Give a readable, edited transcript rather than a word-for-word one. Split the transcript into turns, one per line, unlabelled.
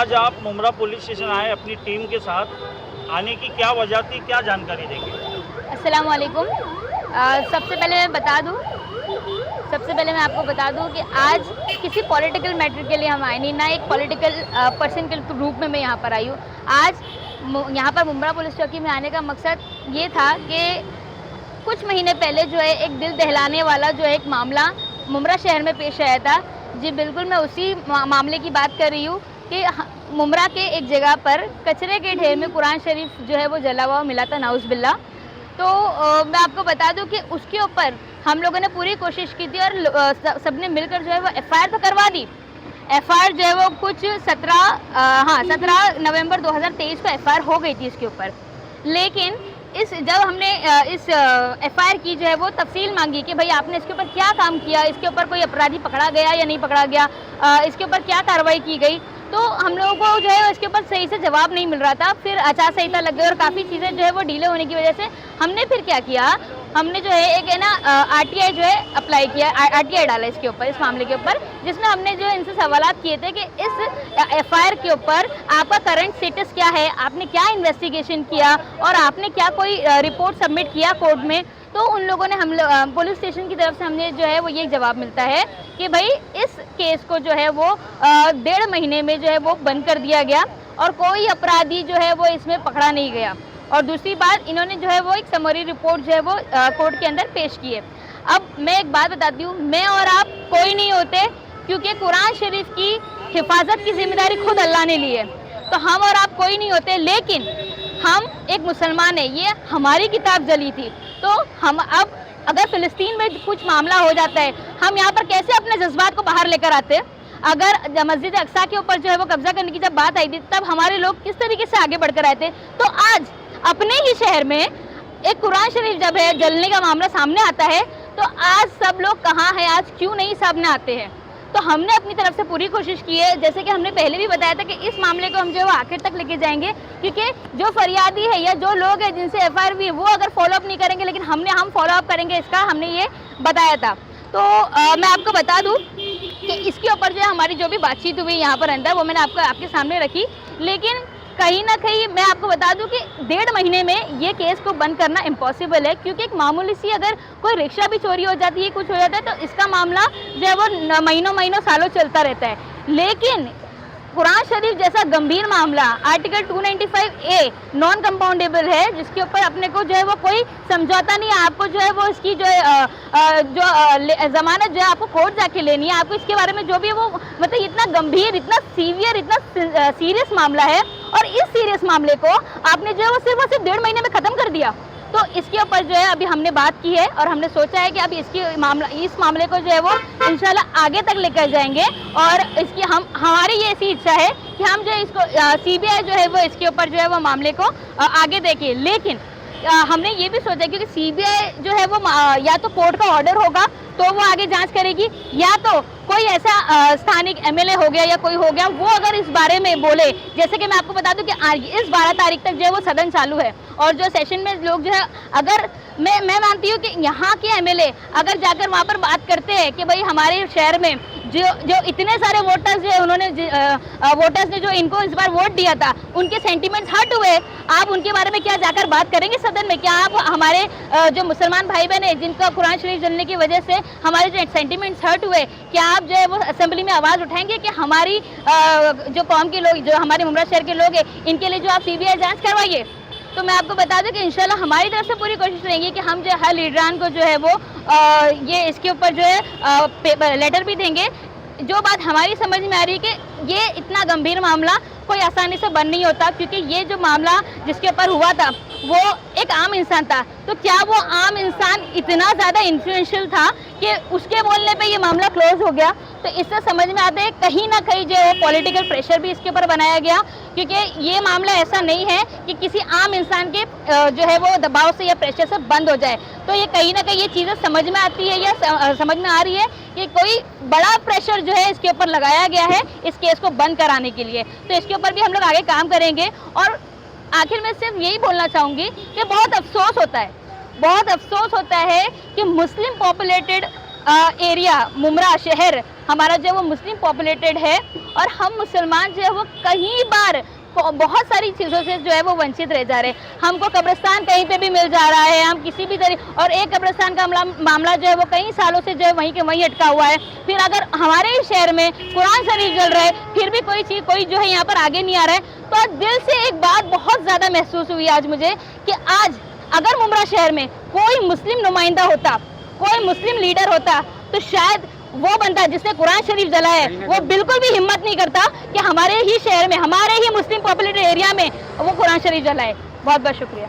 आज आप Mumbra police station आए अपनी टीम के साथ, आने की क्या वजह थी, क्या जानकारी देंगे?
अस्सलाम वालेकुम। सबसे पहले मैं आपको बता दूं कि आज किसी पॉलिटिकल मैटर के लिए हम आए नहीं, ना एक पॉलिटिकल पर्सन के रूप में मैं यहाँ पर आई हूँ। आज यहाँ पर मुमरा पुलिस चौकी में आने का मकसद ये था कि कुछ महीने पहले जो है एक दिल दहलाने वाला जो है एक मामला मुमरा शहर में पेश आया था। जी बिल्कुल, मैं उसी मामले की बात कर रही हूँ कि मुमरा के एक जगह पर कचरे के ढेर में कुरान शरीफ जो है वो जला हुआ मिला था, नाउज़ बिल्ला। तो मैं आपको बता दूं कि उसके ऊपर हम लोगों ने पूरी कोशिश की थी और सबने मिलकर जो है वो एफआईआर तो करवा दी। एफआईआर जो है वो कुछ 17 नवंबर 2023 को एफआईआर हो गई थी इसके ऊपर। लेकिन जब हमने इस एफआईआर की जो है वो तफसील मांगी कि भाई आपने इसके ऊपर क्या काम किया, इसके ऊपर कोई अपराधी पकड़ा गया या नहीं पकड़ा गया, इसके ऊपर क्या कार्रवाई की गई, तो हम लोगों को जो है इसके ऊपर सही से जवाब नहीं मिल रहा था। फिर आचार संहिता लग गई और काफ़ी चीज़ें जो है वो डिले होने की वजह से हमने फिर क्या किया, हमने जो है एक है ना आरटीआई जो है अप्लाई किया, आरटीआई डाला इसके ऊपर, इस मामले के ऊपर, जिसमें हमने जो इनसे सवालात किए थे कि इस एफआईआर के ऊपर आपका करंट स्टेटस क्या है, आपने क्या इन्वेस्टिगेशन किया और आपने क्या कोई रिपोर्ट सबमिट किया कोर्ट में। तो उन लोगों ने पुलिस स्टेशन की तरफ से हमने जो है वो ये जवाब मिलता है कि भाई इस केस को जो है वो 1.5 महीने में जो है वो बंद कर दिया गया और कोई अपराधी जो है वो इसमें पकड़ा नहीं गया। और दूसरी बात, इन्होंने जो है वो एक समरी रिपोर्ट जो है वो कोर्ट के अंदर पेश की है। अब मैं एक बात बताती हूँ, मैं और आप कोई नहीं होते, क्योंकि कुरान शरीफ की हिफाजत की जिम्मेदारी खुद अल्लाह ने ली है, तो हम और आप कोई नहीं होते। लेकिन हम एक मुसलमान है, ये हमारी किताब जली थी, तो हम अब अगर फ़िलिस्तीन में कुछ मामला हो जाता है, हम यहाँ पर कैसे अपने जज्बात को बाहर लेकर आते? अगर मस्जिद अक्सा के ऊपर जो है वो कब्जा करने की जब बात आई थी, तब हमारे लोग किस तरीके से आगे बढ़कर आए थे। तो आज अपने ही शहर में एक कुरान शरीफ जब है जलने का मामला सामने आता है, तो आज सब लोग कहाँ हैं, आज क्यों नहीं सामने आते हैं? तो हमने अपनी तरफ से पूरी कोशिश की है, जैसे कि हमने पहले भी बताया था कि इस मामले को हम जो है वो आखिर तक लेके जाएंगे, क्योंकि जो फरियादी है या जो लोग हैं जिनसे एफआईआर हुई है वो अगर फॉलोअप नहीं करेंगे, लेकिन हम फॉलोअप करेंगे, इसका हमने ये बताया था। तो मैं आपको बता दूं कि इसके ऊपर जो है हमारी जो भी बातचीत हुई यहाँ पर अंदर, वो मैंने आपके सामने रखी। लेकिन कहीं ना कहीं मैं आपको बता दूं कि 1.5 महीने में ये केस को बंद करना इम्पॉसिबल है, क्योंकि एक मामूली सी अगर कोई रिक्शा भी चोरी हो जाती है, कुछ हो जाता है, तो इसका मामला जो है वो महीनों सालों चलता रहता है। लेकिन कुरान शरीफ जैसा गंभीर मामला, आर्टिकल 295A नॉन कंपाउंडेबल है, जिसके ऊपर अपने को जो है वो कोई समझौता नहीं है। आपको जो है वो इसकी जो है जमानत जो है आपको कोर्ट जाके लेनी है, आपको इसके बारे में जो भी है वो, मतलब इतना गंभीर, इतना सीवियर, इतना सीरियस मामला है, और इस सीरियस मामले को आपने जो है वो सिर्फ 1.5 महीने में ख़त्म कर दिया। तो इसके ऊपर जो है अभी हमने बात की है और हमने सोचा है कि अभी इस मामले को जो है वो इंशाल्लाह आगे तक लेकर जाएंगे, और हमारी ये ऐसी इच्छा है कि हम जो इसको सीबीआई जो है वो इसके ऊपर जो है वो मामले को आगे देखे। लेकिन हमने ये भी सोचा, क्योंकि सीबीआई जो है वो या तो कोर्ट का ऑर्डर होगा तो वो आगे जांच करेगी, या तो कोई ऐसा स्थानिक एमएलए हो गया या कोई हो गया, वो अगर इस बारे में बोले। जैसे कि मैं आपको बता दूं कि इस 12 तारीख तक जो है वो सदन चालू है, और जो सेशन में लोग जो है, अगर मैं मानती हूँ कि यहाँ के एमएलए अगर जाकर वहाँ पर बात करते हैं कि भाई हमारे शहर में जो इतने सारे वोटर्स जो वोटर्स ने जो इनको इस बार वोट दिया था, उनके सेंटिमेंट्स हर्ट हुए, आप उनके बारे में क्या जाकर बात करेंगे सदन में? क्या आप हमारे जो मुसलमान भाई बहन है जिनका कुरान शरीफ जलने की वजह से हमारे जो सेंटिमेंट्स हर्ट हुए, क्या आप जो है वो असेंबली में आवाज़ उठाएंगे कि हमारी जो कौम के लोग, जो हमारे मुमरा शहर के लोग हैं, इनके लिए जो आप सीबीआई जांच करवाइए? तो मैं आपको बता दूं कि इंशाल्लाह हमारी तरफ से पूरी कोशिश रहेगी कि हम जो हर लीडरान को जो है वो ये इसके ऊपर जो है लेटर भी देंगे। जो बात हमारी समझ में आ रही है कि ये इतना गंभीर मामला कोई आसानी से बंद नहीं होता, क्योंकि ये जो मामला जिसके ऊपर हुआ था वो एक आम इंसान था। तो क्या वो आम इंसान इतना ज़्यादा इन्फ्लुएंशियल था कि उसके बोलने पे ये मामला क्लोज हो गया? तो इससे समझ में आता है कहीं ना कहीं जो है पॉलिटिकल प्रेशर भी इसके ऊपर बनाया गया, क्योंकि ये मामला ऐसा नहीं है कि किसी आम इंसान के जो है वो दबाव से या प्रेशर से बंद हो जाए। तो ये कहीं ना कहीं ये चीज़ें समझ में आती है या समझ में आ रही है कि कोई बड़ा प्रेशर जो है इसके ऊपर लगाया गया है इस केस को बंद कराने के लिए। तो इसके ऊपर भी हम लोग आगे काम करेंगे। और आखिर में सिर्फ यही बोलना चाहूँगी कि बहुत अफसोस होता है कि मुस्लिम पॉपुलेटेड एरिया मुमरा शहर हमारा जो है वो मुस्लिम पॉपुलेटेड है, और हम मुसलमान जो है वो कई बार बहुत सारी चीज़ों से जो है वो वंचित रह जा रहे हैं। हमको कब्रिस्तान कहीं पे भी मिल जा रहा है, हम किसी भी तरह, और एक कब्रिस्तान का मामला जो है वो कई सालों से जो है वहीं के वहीं अटका हुआ है। फिर अगर हमारे ही शहर में कुरान शरीफ जल रहा है, फिर भी कोई जो है यहाँ पर आगे नहीं आ रहा है। तो दिल से एक बात बहुत ज़्यादा महसूस हुई आज मुझे कि आज अगर मुमरा शहर में कोई मुस्लिम नुमाइंदा होता, कोई मुस्लिम लीडर होता, तो शायद वो बंदा जिसने कुरान शरीफ जला है वो बिल्कुल भी हिम्मत नहीं करता कि हमारे ही शहर में, हमारे ही मुस्लिम पॉपुलेटेड एरिया में वो कुरान शरीफ जलाए। बहुत बहुत शुक्रिया।